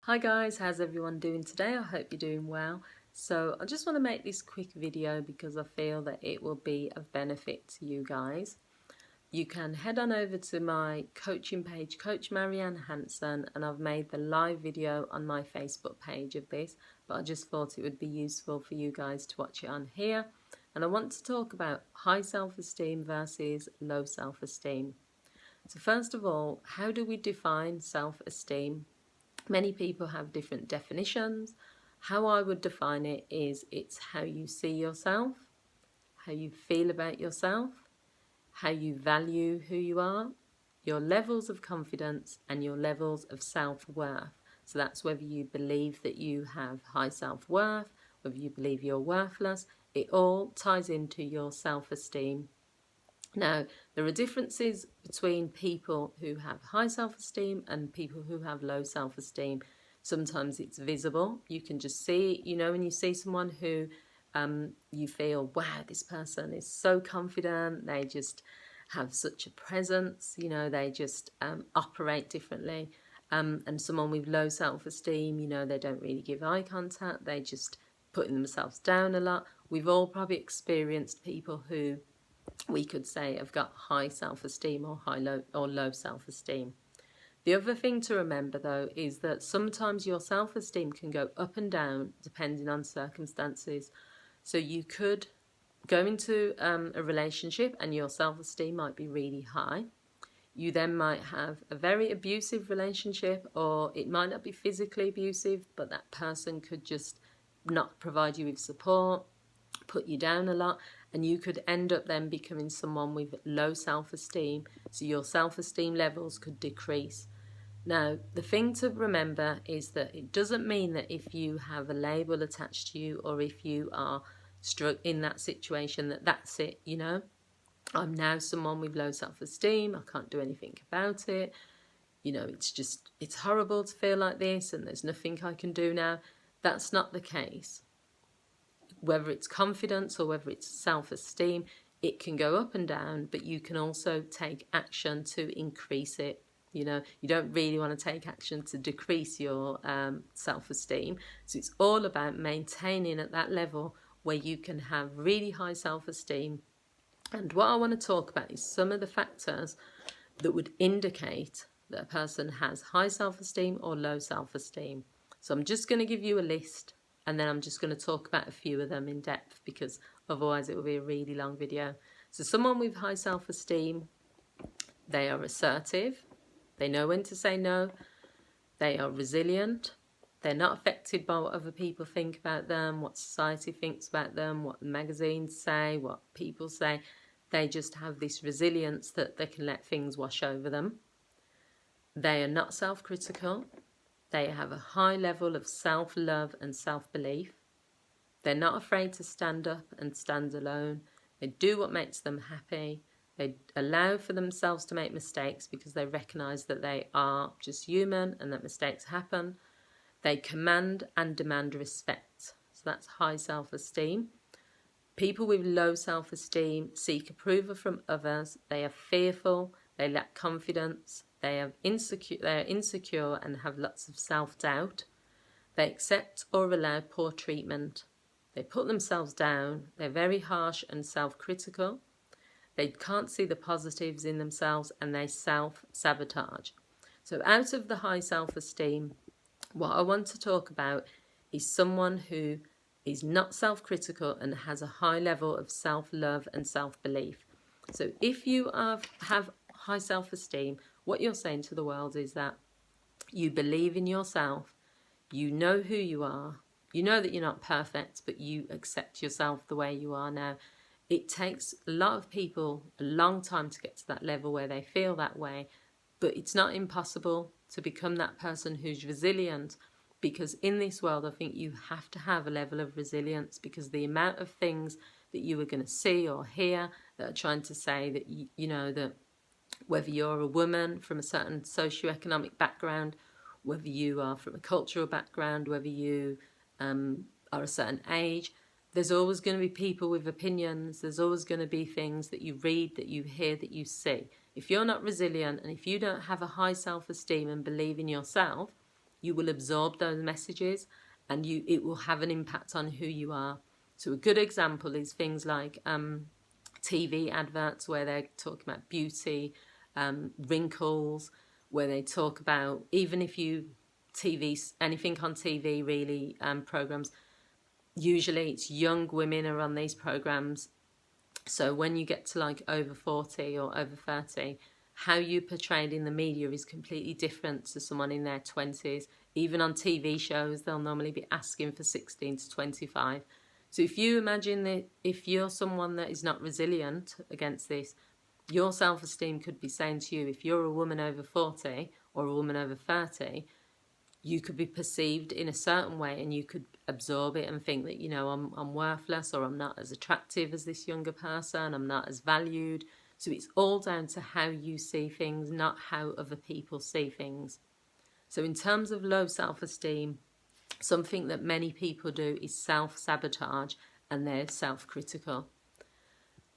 Hi guys, how's everyone doing today? I hope you're doing well. So I just want to make this quick video because I feel that it will be of benefit to you guys. You can head on over to my coaching page, Coach Marianne Hanson, and I've made the live video on my Facebook page of this, but I just thought it would be useful for you guys to watch it on here. And I want to talk about high self-esteem versus low self-esteem. So first of all, how do we define self-esteem? Many people have different definitions. How I would define it is it's how you see yourself, how you feel about yourself, how you value who you are, your levels of confidence and your levels of self-worth. So that's whether you believe that you have high self-worth, whether you believe you're worthless. It all ties into your self-esteem. Now, there are differences between people who have high self-esteem and people who have low self-esteem. Sometimes it's visible. You can just see, when you see someone who you feel, wow, this person is so confident, they just have such a presence, they just operate differently. And someone with low self-esteem, they don't really give eye contact, they just putting themselves down a lot. We've all probably experienced people who we could say have got high self-esteem or low self-esteem. The other thing to remember though is that sometimes your self-esteem can go up and down depending on circumstances. So you could go into a relationship and your self-esteem might be really high. You then might have a very abusive relationship, or it might not be physically abusive, but that person could just not provide you with support, put you down a lot, and you could end up then becoming someone with low self-esteem, so your self-esteem levels could decrease. Now, the thing to remember is that it doesn't mean that if you have a label attached to you or if you are struck in that situation that that's it, I'm now someone with low self-esteem, I can't do anything about it, it's horrible to feel like this and there's nothing I can do now. That's not the case. Whether it's confidence or whether it's self-esteem, it can go up and down, but you can also take action to increase it. You don't really want to take action to decrease your self-esteem. So it's all about maintaining at that level where you can have really high self-esteem. And what I want to talk about is some of the factors that would indicate that a person has high self-esteem or low self-esteem. So I'm just going to give you a list, and then I'm just going to talk about a few of them in depth because otherwise it will be a really long video. So someone with high self-esteem, they are assertive, they know when to say no, they are resilient, they're not affected by what other people think about them, what society thinks about them, what magazines say, what people say. They just have this resilience that they can let things wash over them. They are not self-critical. They have a high level of self-love and self-belief. They're not afraid to stand up and stand alone. They do what makes them happy. They allow for themselves to make mistakes because they recognise that they are just human and that mistakes happen. They command and demand respect. So that's high self-esteem. People with low self-esteem seek approval from others. They are fearful. They lack confidence. They are insecure and have lots of self-doubt. They accept or allow poor treatment. They put themselves down. They're very harsh and self-critical. They can't see the positives in themselves and they self-sabotage. So out of the high self-esteem, what I want to talk about is someone who is not self-critical and has a high level of self-love and self-belief. So if you have high self-esteem, what you're saying to the world is that you believe in yourself, you know who you are, you know that you're not perfect, but you accept yourself the way you are now. It takes a lot of people a long time to get to that level where they feel that way, but it's not impossible to become that person who's resilient, because in this world I think you have to have a level of resilience, because the amount of things that you are going to see or hear that are trying to say that that whether you're a woman from a certain socioeconomic background, whether you are from a cultural background, whether you are a certain age, there's always going to be people with opinions. There's always going to be things that you read, that you hear, that you see. If you're not resilient and if you don't have a high self-esteem and believe in yourself, you will absorb those messages, and it will have an impact on who you are. So a good example is things like TV adverts where they're talking about beauty, wrinkles, where they talk about, even if you anything on TV really, programs, usually it's young women are on these programs. So when you get to like over 40 or over 30, how you portrayed in the media is completely different to someone in their 20s. Even on TV shows, they'll normally be asking for 16 to 25. So if you imagine that if you're someone that is not resilient against this, your self-esteem could be saying to you, if you're a woman over 40 or a woman over 30, you could be perceived in a certain way, and you could absorb it and think that, you know, I'm worthless, or I'm not as attractive as this younger person, I'm not as valued. So it's all down to how you see things, not how other people see things. So in terms of low self-esteem, something that many people do is self-sabotage, and they're self-critical.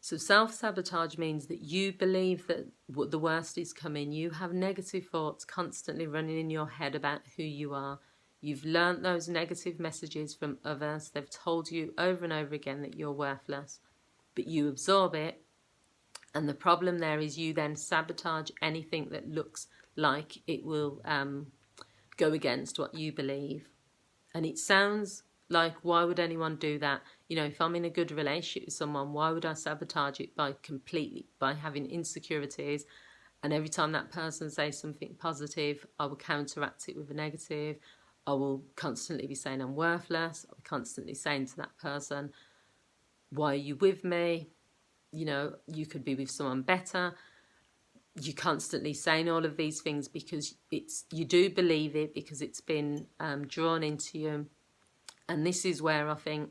So self-sabotage means that you believe that the worst is coming. You have negative thoughts constantly running in your head about who you are. You've learnt those negative messages from others. They've told you over and over again that you're worthless, but you absorb it. And the problem there is you then sabotage anything that looks like it will go against what you believe. And it sounds like, why would anyone do that? You know, if I'm in a good relationship with someone, why would I sabotage it by having insecurities? And every time that person says something positive, I will counteract it with a negative. I will constantly be saying I'm worthless. I'll be constantly saying to that person, why are you with me? You know, you could be with someone better. You're constantly saying all of these things because you do believe it, because it's been drawn into you. And this is where I think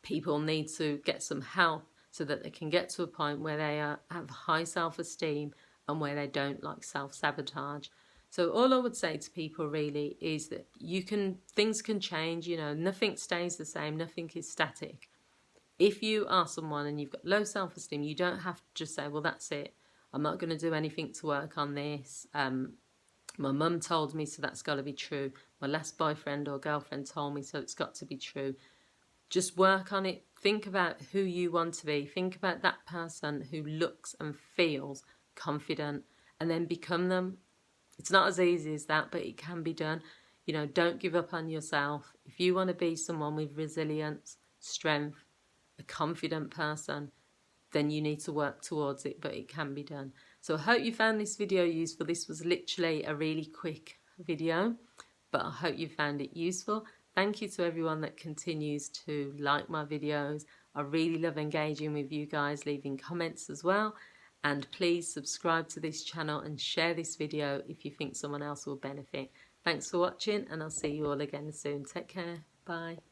people need to get some help so that they can get to a point where they have high self-esteem and where they don't like self-sabotage. So all I would say to people really is that things can change, you know, nothing stays the same, nothing is static. If you are someone and you've got low self-esteem, you don't have to just say, well, that's it, I'm not going to do anything to work on this. My mum told me, so that's got to be true. My last boyfriend or girlfriend told me, so it's got to be true. Just work on it. Think about who you want to be. Think about that person who looks and feels confident, and then become them. It's not as easy as that, but it can be done. You know, don't give up on yourself. If you want to be someone with resilience, strength, a confident person, then you need to work towards it, but it can be done. So I hope you found this video useful. This was literally a really quick video, but I hope you found it useful. Thank you to everyone that continues to like my videos. I really love engaging with you guys, leaving comments as well. And please subscribe to this channel and share this video if you think someone else will benefit. Thanks for watching, and I'll see you all again soon. Take care. Bye.